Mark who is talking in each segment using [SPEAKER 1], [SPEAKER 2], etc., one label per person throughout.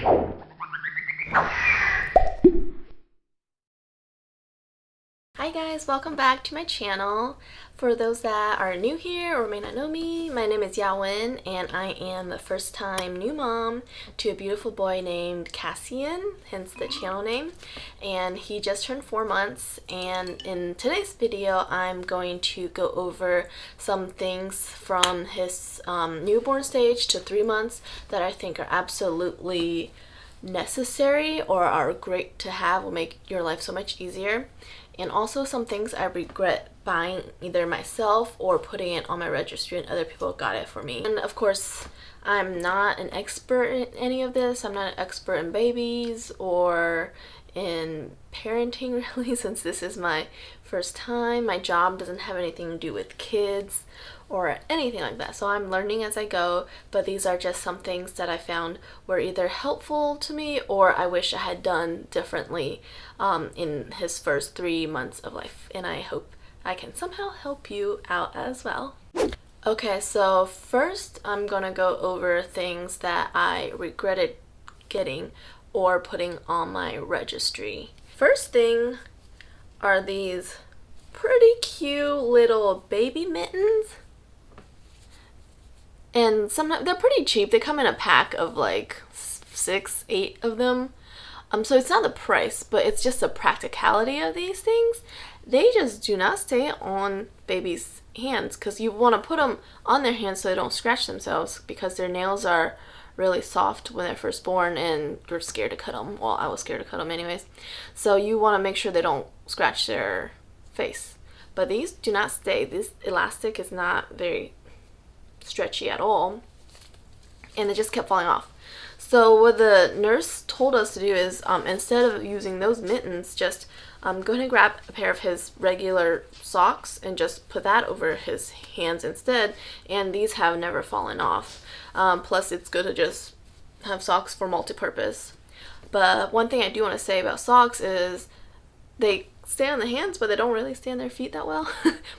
[SPEAKER 1] Hi guys, welcome back to my channel. For those that are new here or may not know me, my name is Yawen and I am the first time new mom to a beautiful boy named Cassian, hence the channel name, and he just turned 4 months. And in today's video I'm going to go over some things from his newborn stage to 3 months that I think are absolutely necessary or are great to have, will make your life so much easier. And also some things I regret buying either myself or putting it on my registry and other people got it for me. And of course, I'm not an expert in any of this. I'm not an expert in babies or in parenting really, since this is my first time. My job doesn't have anything to do with kids or anything like that, so I'm learning as I go, but these are just some things that I found were either helpful to me or I wish I had done differently in his first 3 months of life, and I hope I can somehow help you out as well. Okay, so first I'm gonna go over things that I regretted getting or putting on my registry. First thing are these pretty cute little baby mittens. And sometimes they're pretty cheap. They come in a pack of like 6, 8 of them. So it's not the price, but it's just the practicality of these things. They just do not stay on babies' hands because you want to put them on their hands so they don't scratch themselves, because their nails are really soft when they're first born and you're scared to cut them. Well, I was scared to cut them anyways. So you want to make sure they don't scratch their face. But these do not stay. This elastic is not very stretchy at all, and it just kept falling off. So what the nurse told us to do is instead of using those mittens, just go ahead and grab a pair of his regular socks and just put that over his hands instead, and these have never fallen off. Plus it's good to just have socks for multi-purpose. But one thing I do want to say about socks is they stay on the hands, but they don't really stay on their feet that well.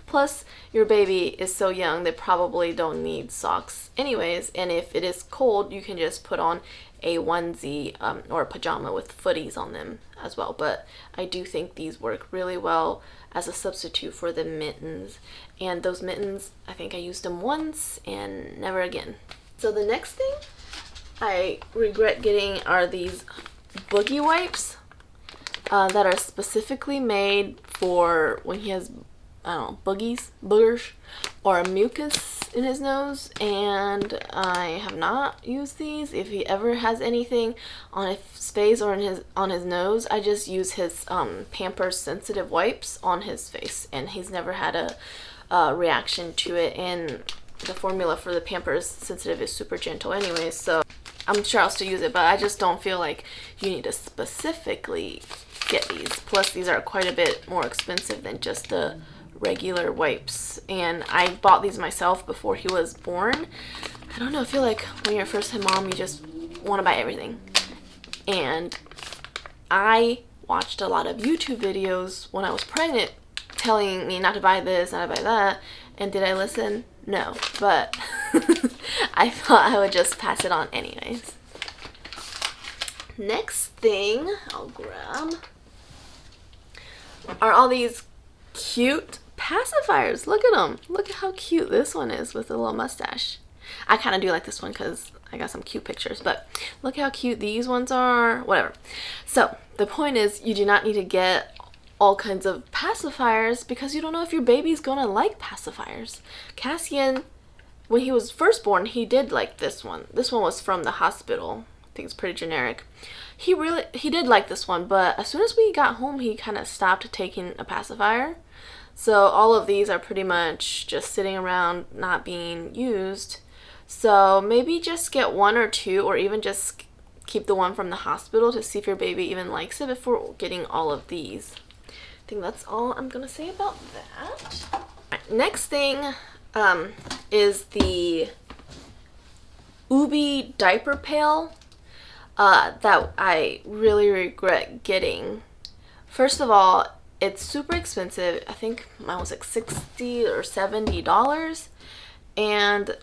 [SPEAKER 1] Plus, your baby is so young, they probably don't need socks anyways, and if it is cold, you can just put on a onesie or a pajama with footies on them as well. But I do think these work really well as a substitute for the mittens. And those mittens, I think I used them once and never again. So the next thing I regret getting are these boogie wipes. That are specifically made for when he has, I don't know, boogers, or mucus in his nose, and I have not used these. If he ever has anything on his face or on his nose, I just use his Pampers sensitive wipes on his face, and he's never had a reaction to it, and the formula for the Pampers sensitive is super gentle anyways, so I'm sure I'll still use it, but I just don't feel like you need to specifically get these. Plus these are quite a bit more expensive than just the regular wipes, and I bought these myself before he was born. I don't know, I feel like when you're a first time mom you just want to buy everything, and I watched a lot of YouTube videos when I was pregnant telling me not to buy this, not to buy that, and did I listen? No, but I thought I would just pass it on anyways. Next thing I'll grab are all these cute pacifiers. Look at them. Look at how cute this one is with a little mustache. I kind of do like this one because I got some cute pictures, but look how cute these ones are. Whatever. So the point is, you do not need to get all kinds of pacifiers because you don't know if your baby's gonna like pacifiers. Cassian, when he was first born, he did like this one. This one was from the hospital. I think it's pretty generic. He did like this one, but as soon as we got home, he kind of stopped taking a pacifier. So all of these are pretty much just sitting around not being used. So maybe just get 1 or 2, or even just keep the one from the hospital to see if your baby even likes it before getting all of these. I think that's all I'm gonna say about that. Right, next thing is the Ubi diaper pail that I really regret getting. First of all, it's super expensive. I think mine was like $60 or $70, and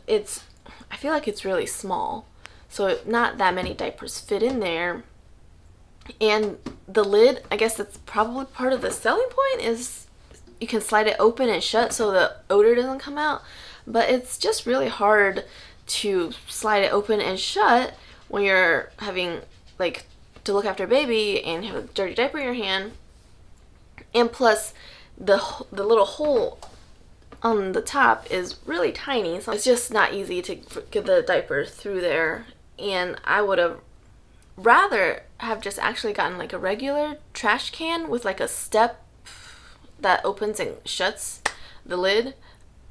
[SPEAKER 1] I feel like it's really small. so not that many diapers fit in there. And the lid, I guess that's probably part of the selling point, is you can slide it open and shut so the odor doesn't come out. But it's just really hard to slide it open and shut when you're having like to look after a baby and have a dirty diaper in your hand. And plus the little hole on the top is really tiny, so it's just not easy to get the diaper through there. And I would have rather have just actually gotten like a regular trash can with like a step that opens and shuts the lid.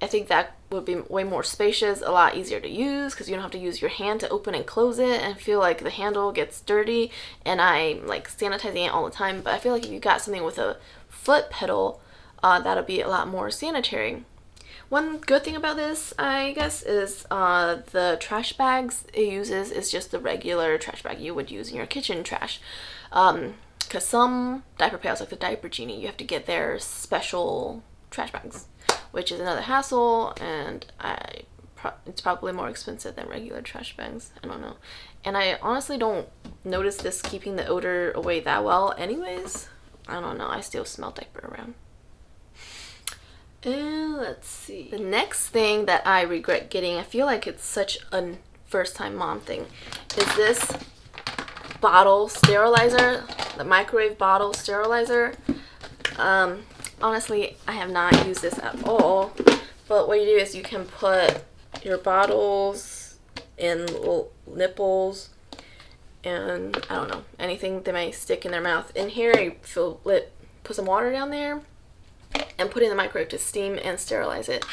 [SPEAKER 1] I think that would be way more spacious, a lot easier to use because you don't have to use your hand to open and close it and feel like the handle gets dirty. And I'm like sanitizing it all the time, but I feel like if you got something with a foot pedal, that'll be a lot more sanitary. One good thing about this, I guess, is the trash bags it uses is just the regular trash bag you would use in your kitchen trash. Because some diaper pails, like the Diaper Genie, you have to get their special trash bags, which is another hassle, and it's probably more expensive than regular trash bags. I don't know. And I honestly don't notice this keeping the odor away that well anyways. I don't know. I still smell diaper around. And let's see. The next thing that I regret getting, I feel like it's such a first-time mom thing, is this bottle sterilizer, the microwave bottle sterilizer. Honestly, I have not used this at all, but what you do is you can put your bottles in little nipples and I don't know, anything they may stick in their mouth in here. You fill it, put some water down there and put it in the microwave to steam and sterilize it.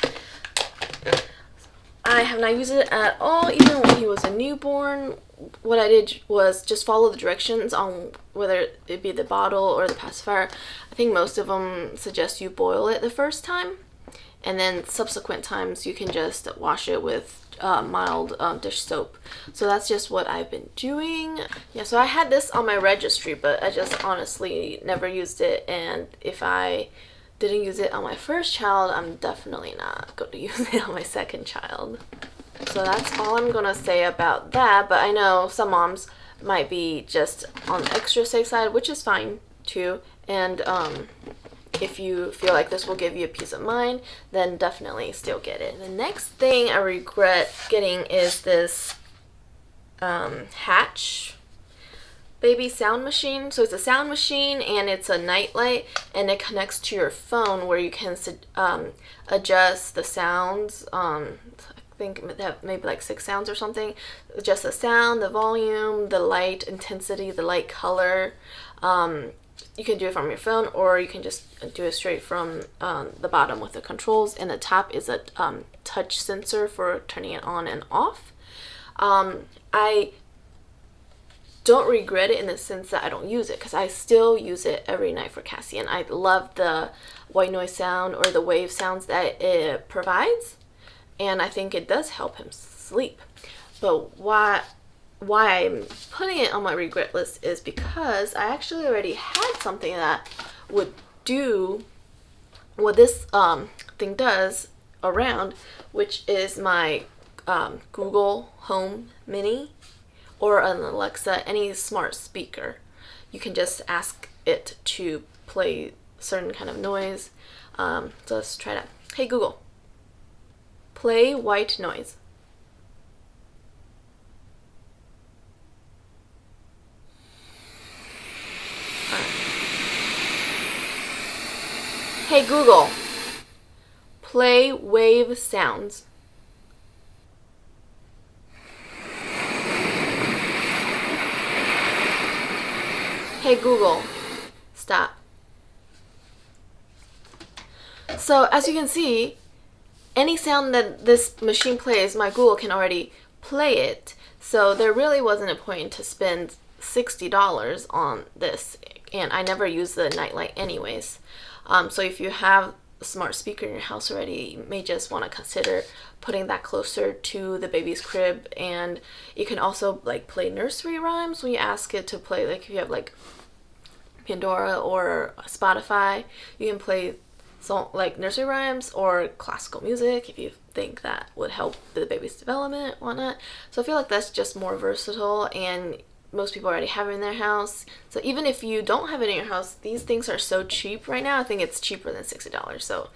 [SPEAKER 1] I have not used it at all, even when he was a newborn. What I did was just follow the directions on whether it be the bottle or the pacifier. I think most of them suggest you boil it the first time, and then subsequent times you can just wash it with mild dish soap. So that's just what I've been doing. Yeah, so I had this on my registry, but I just honestly never used it, and if I didn't use it on my first child, I'm definitely not going to use it on my second child. So that's all I'm going to say about that, but I know some moms might be just on the extra safe side, which is fine too. And if you feel like this will give you a peace of mind, then definitely still get it. The next thing I regret getting is this Hatch baby sound machine. So it's a sound machine and it's a night light, and it connects to your phone where you can adjust the sounds. I think they have maybe like 6 sounds or something. Adjust the sound, the volume, the light intensity, the light color. You can do it from your phone, or you can just do it straight from the bottom with the controls, and the top is a touch sensor for turning it on and off. I don't regret it in the sense that I don't use it, because I still use it every night for Cassian. I love the white noise sound or the wave sounds that it provides, and I think it does help him sleep. But why I'm putting it on my regret list is because I actually already had something that would do what this thing does around, which is my Google Home Mini or an Alexa, any smart speaker. You can just ask it to play certain kind of noise. So let's try that. Hey Google, play white noise. Hey Google, play wave sounds. Hey Google, stop. So as you can see, any sound that this machine plays, my Google can already play it. So there really wasn't a point to spend $60 on this, and I never use the nightlight anyways. So if you have a smart speaker in your house already, you may just want to consider putting that closer to the baby's crib. And you can also like play nursery rhymes when you ask it to play, like if you have like Pandora or Spotify, you can play So like nursery rhymes or classical music, if you think that would help the baby's development, whatnot. So I feel like that's just more versatile, and most people already have it in their house. So even if you don't have it in your house, these things are so cheap right now. I think it's cheaper than $60. So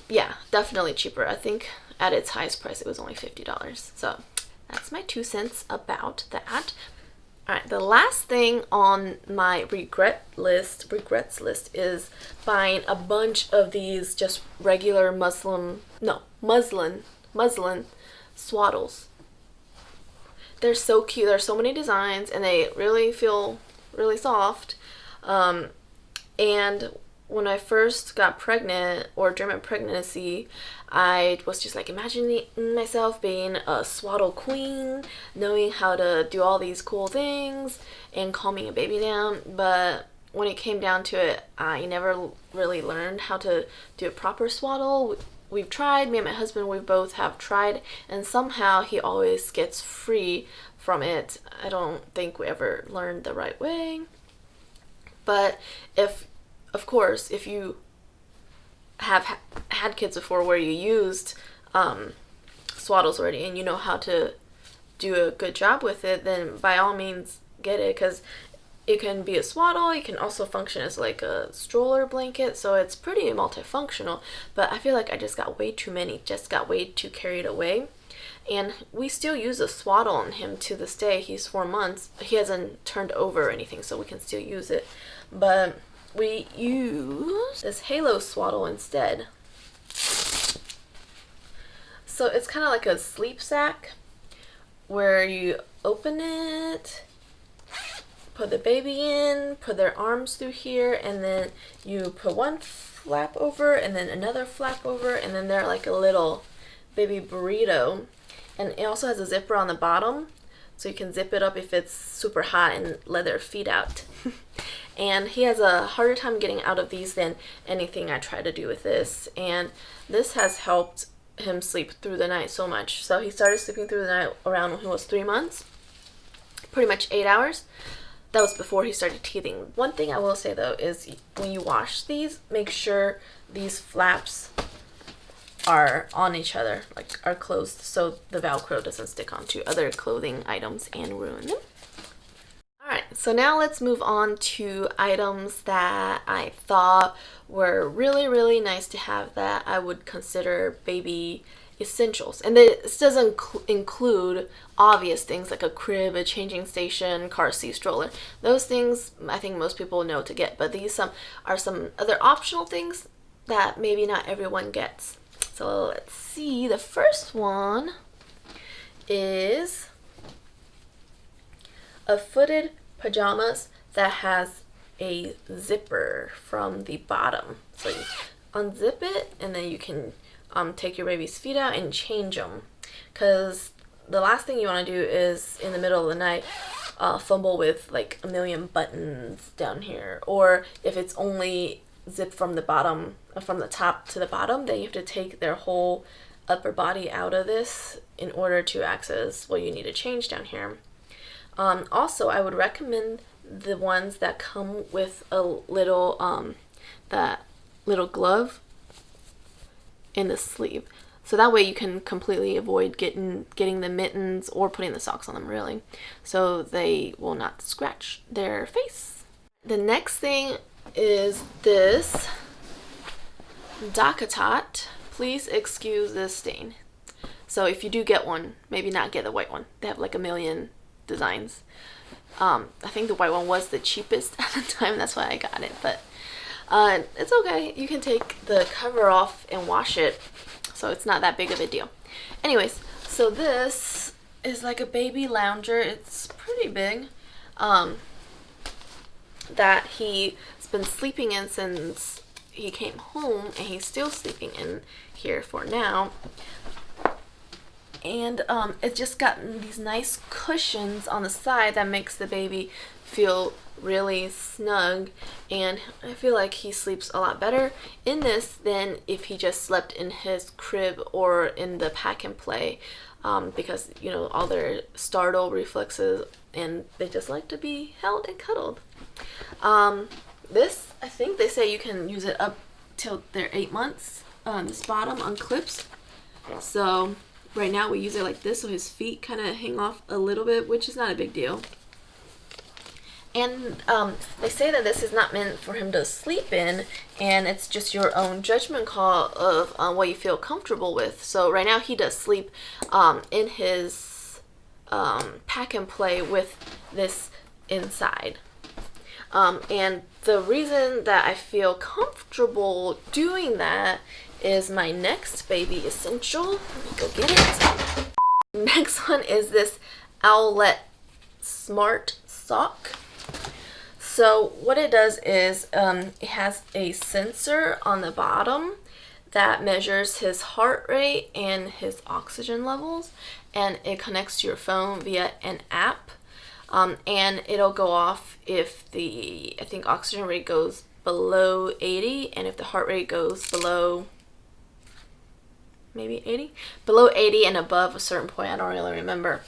[SPEAKER 1] yeah, definitely cheaper. I think at its highest price it was only $50. So that's my 2 cents about that. Alright, the last thing on my regrets list is buying a bunch of these just regular muslin swaddles. They're so cute. There's so many designs, and they really feel really soft. And when I first got pregnant, or during my pregnancy, I was just like imagining myself being a swaddle queen, knowing how to do all these cool things and calming a baby down. But when it came down to it, I never really learned how to do a proper swaddle. We've tried, me and my husband, we both have tried, and somehow he always gets free from it. I don't think we ever learned the right way. But of course, if you have had kids before where you used swaddles already and you know how to do a good job with it, then by all means get it, because it can be a swaddle. It can also function as like a stroller blanket, so it's pretty multifunctional. But I feel like I just got way too carried away. And we still use a swaddle on him to this day. He's 4 months. He hasn't turned over or anything, so we can still use it. But we use this halo swaddle instead. So it's kind of like a sleep sack where you open it, put the baby in, put their arms through here, and then you put one flap over and then another flap over, and then they're like a little baby burrito. And it also has a zipper on the bottom, so you can zip it up if it's super hot and let their feet out. And he has a harder time getting out of these than anything I try to do with this. And this has helped him sleep through the night so much. So he started sleeping through the night around when he was 3 months, pretty much 8 hours. That was before he started teething. One thing I will say though is when you wash these, make sure these flaps are on each other, like are closed, so the Velcro doesn't stick onto other clothing items and ruin them. Alright, so now let's move on to items that I thought were really, really nice to have that I would consider baby essentials. And this doesn't include obvious things like a crib, a changing station, car seat, stroller. Those things I think most people know to get, but these are some other optional things that maybe not everyone gets. So let's see. The first one is a footed pajamas that has a zipper from the bottom. So you unzip it and then you can take your baby's feet out and change them. Because the last thing you want to do is in the middle of the night fumble with like a million buttons down here. Or if it's only zipped from the bottom, from the top to the bottom, then you have to take their whole upper body out of this in order to access what you need to change down here. Also, I would recommend the ones that come with a little that little glove in the sleeve, so that way you can completely avoid getting the mittens or putting the socks on them, really, so they will not scratch their face. The next thing is this Dockatot. Please excuse this stain. So if you do get one, maybe not get the white one. They have like a million designs. I think the white one was the cheapest at the time, that's why I got it, but it's okay. You can take the cover off and wash it, so it's not that big of a deal. Anyways, so this is like a baby lounger. It's pretty big, that he's been sleeping in since he came home, and he's still sleeping in here for now. And it's just got these nice cushions on the side that makes the baby feel really snug, and I feel like he sleeps a lot better in this than if he just slept in his crib or in the pack and play, because you know all their startle reflexes and they just like to be held and cuddled. This, I think they say you can use it up till they're 8 months. This bottom unclips. So right now we use it like this, so his feet kind of hang off a little bit, which is not a big deal. And they say that this is not meant for him to sleep in, and it's just your own judgment call of what you feel comfortable with. So right now he does sleep in his pack and play with this inside. And the reason that I feel comfortable doing that is my next baby essential. Let me go get it. Next one is this Owlet Smart Sock. So what it does is it has a sensor on the bottom that measures his heart rate and his oxygen levels, and it connects to your phone via an app. And it'll go off if the, I think, oxygen rate goes below 80, and if the heart rate goes below maybe 80? Below 80 and above a certain point, I don't really remember.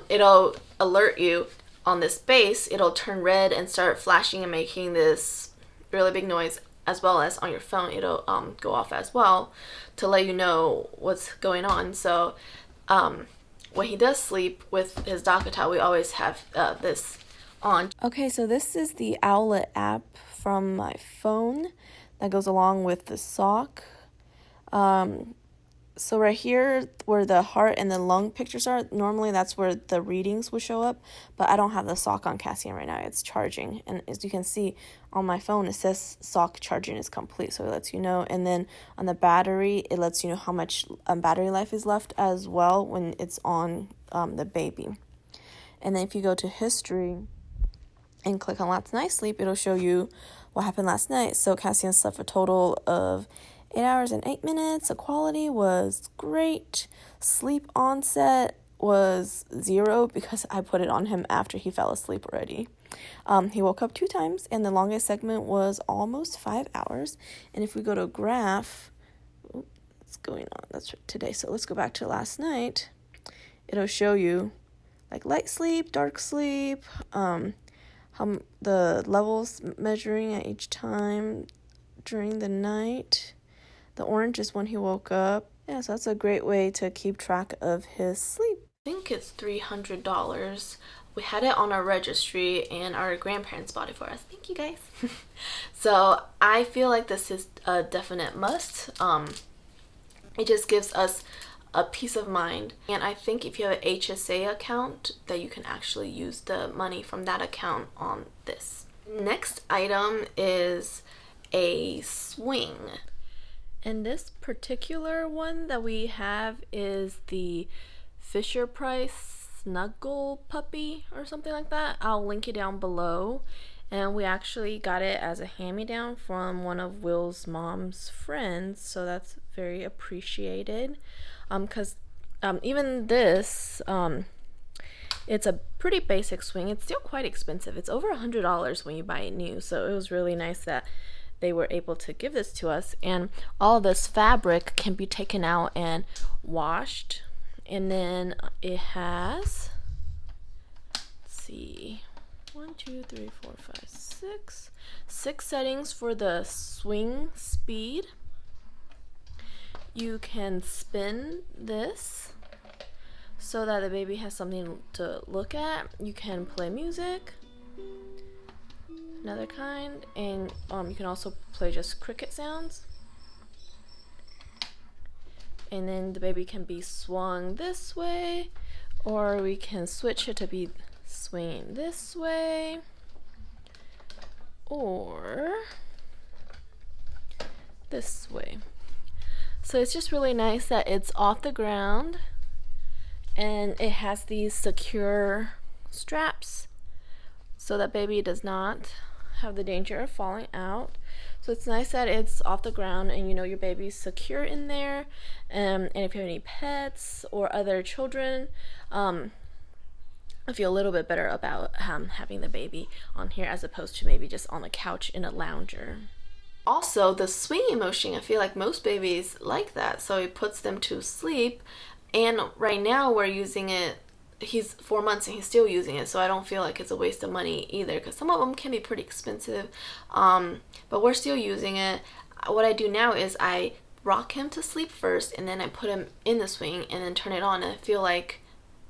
[SPEAKER 1] It'll alert you on this base. It'll turn red and start flashing and making this really big noise, as well as on your phone it'll go off as well to let you know what's going on. So when he does sleep with his Dockatot, we always have this on. Okay, so this is the Owlet app from my phone that goes along with the sock. So right here where the heart and the lung pictures are, normally that's where the readings would show up, but I don't have the sock on Cassian right now. It's charging, and as you can see on my phone, it says sock charging is complete, so it lets you know. And then on the battery, it lets you know how much battery life is left as well when it's on the baby. And then if you go to history and click on last night's sleep, it'll show you what happened last night. So Cassian slept a total of 8 hours and 8 minutes. The quality was great. Sleep onset was 0 because I put it on him after he fell asleep already. He woke up 2 times, and the longest segment was almost 5 hours. And if we go to graph, what's going on? That's today. So let's go back to last night. It'll show you like light sleep, dark sleep, how the levels measuring at each time during the night. The orange is when he woke up. Yeah, so that's a great way to keep track of his sleep. I think it's $300. We had it on our registry, and our grandparents bought it for us. Thank you, guys. So I feel like this is a definite must. It just gives us a peace of mind. And I think if you have an HSA account, that you can actually use the money from that account on this. Next item is a swing. And this particular one that we have is the Fisher-Price Snuggle Puppy or something like that. I'll link it down below. And we actually got it as a hand-me-down from one of Will's mom's friends, so that's very appreciated. Because even this, it's a pretty basic swing. It's still quite expensive. It's over $100 when you buy it new, so it was really nice that they were able to give this to us. And all this fabric can be taken out and washed. And then it has, let's see, 1, 2, 3, 4, 5, 6 settings for the swing speed. You can spin this so that the baby has something to look at. You can play music, another kind, and you can also play just cricket sounds. And then the baby can be swung this way, or we can switch it to be swinging this way, or this way. So it's just really nice that it's off the ground, and it has these secure straps so that baby does not have the danger of falling out. So it's nice that it's off the ground and you know your baby's secure in there. And if you have any pets or other children, I feel a little bit better about having the baby on here as opposed to maybe just on the couch in a lounger. Also, the swinging motion, I feel like most babies like that, so it puts them to sleep. And right now we're using it he's 4 months and he's still using it, so I don't feel like it's a waste of money either, because some of them can be pretty expensive. But we're still using it. What I do now is I rock him to sleep first, and then I put him in the swing and then turn it on, and I feel like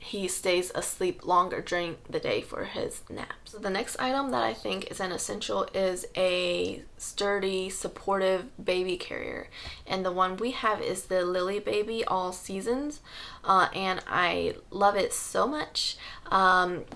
[SPEAKER 1] he stays asleep longer during the day for his naps. So the next item that I think is an essential is a sturdy, supportive baby carrier. And the one we have is the Lille Baby All Seasons. And I love it so much.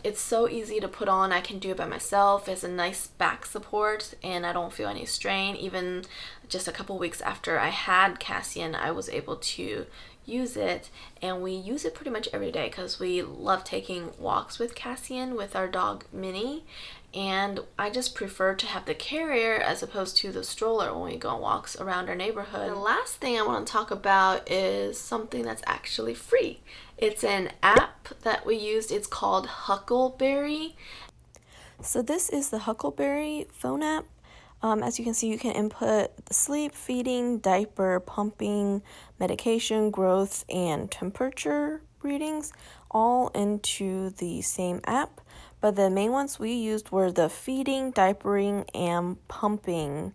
[SPEAKER 1] It's so easy to put on. I can do it by myself. It's a nice back support and I don't feel any strain. Even just a couple weeks after I had Cassian, I was able to use it, and we use it pretty much every day because we love taking walks with Cassian, with our dog Minnie, and I just prefer to have the carrier as opposed to the stroller when we go on walks around our neighborhood. The last thing I want to talk about is something that's actually free. It's an app that we used. It's called Huckleberry. So this is the Huckleberry phone app. As you can see, you can input sleep, feeding, diaper, pumping, medication, growth, and temperature readings all into the same app. But the main ones we used were the feeding, diapering, and pumping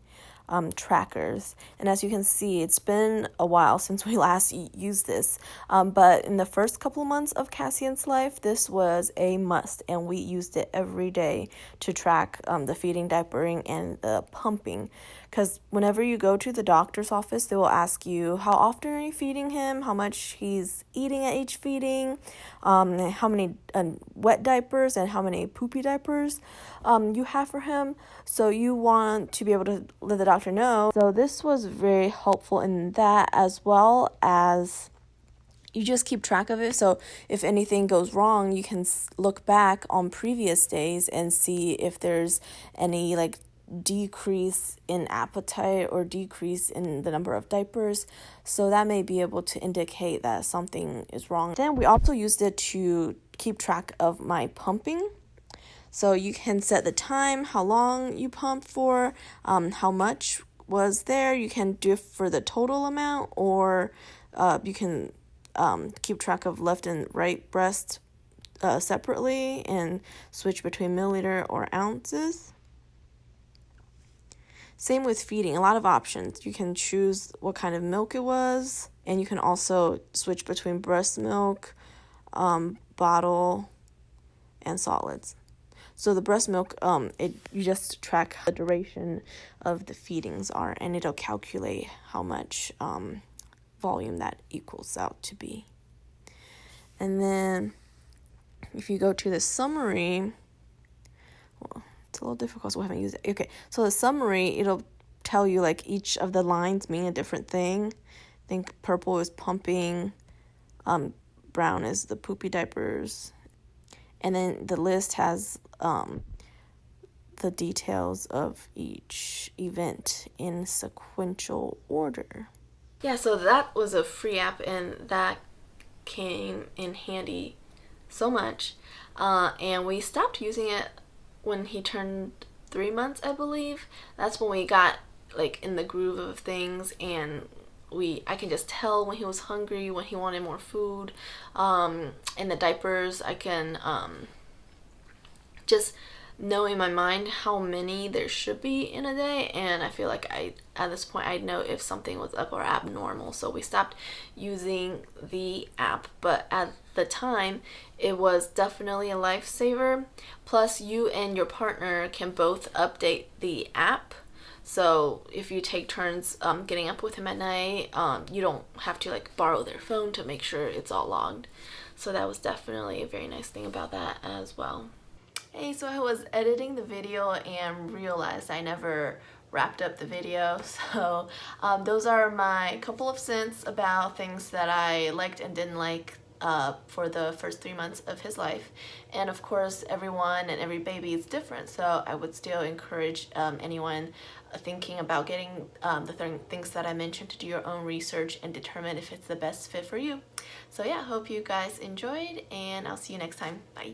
[SPEAKER 1] trackers. And as you can see, it's been a while since we last used this. But in the first couple of months of Cassian's life, this was a must, and we used it every day to track the feeding, diapering, and the pumping. Because whenever you go to the doctor's office, they will ask you how often are you feeding him, how much he's eating at each feeding, how many wet diapers and how many poopy diapers you have for him. So you want to be able to let the doctor know. So this was very helpful in that, as well as you just keep track of it. So if anything goes wrong, you can look back on previous days and see if there's any like decrease in appetite or decrease in the number of diapers. So that may be able to indicate that something is wrong. Then we also used it to keep track of my pumping. So you can set the time, how long you pumped for, how much was there. You can do it for the total amount, or you can keep track of left and right breast separately and switch between milliliter or ounces. Same with feeding, a lot of options. You can choose what kind of milk it was, and you can also switch between breast milk, bottle, and solids. So the breast milk, you just track the duration of the feedings are, and it'll calculate how much volume that equals out to be. And then if you go to the summary, well, it's a little difficult, so we haven't used it. Okay, so the summary, it'll tell you like each of the lines mean a different thing. I think purple is pumping, brown is the poopy diapers, and then the list has the details of each event in sequential order. Yeah, so that was a free app, and that came in handy so much. And we stopped using it when he turned 3 months, I believe. That's when we got like in the groove of things, and I can just tell when he was hungry, when he wanted more food. In the diapers, I can just know in my mind how many there should be in a day, and I feel like at this point I'd know if something was up or abnormal. So we stopped using the app, but at the time it was definitely a lifesaver. Plus, you and your partner can both update the app. So if you take turns getting up with him at night, you don't have to like borrow their phone to make sure it's all logged. So that was definitely a very nice thing about that as well. Hey, so I was editing the video and realized I never wrapped up the video. So those are my couple of cents about things that I liked and didn't like for the first 3 months of his life. And of course, everyone and every baby is different, so I would still encourage anyone thinking about getting the things that I mentioned to do your own research and determine if it's the best fit for you. So yeah, hope you guys enjoyed, and I'll see you next time. Bye.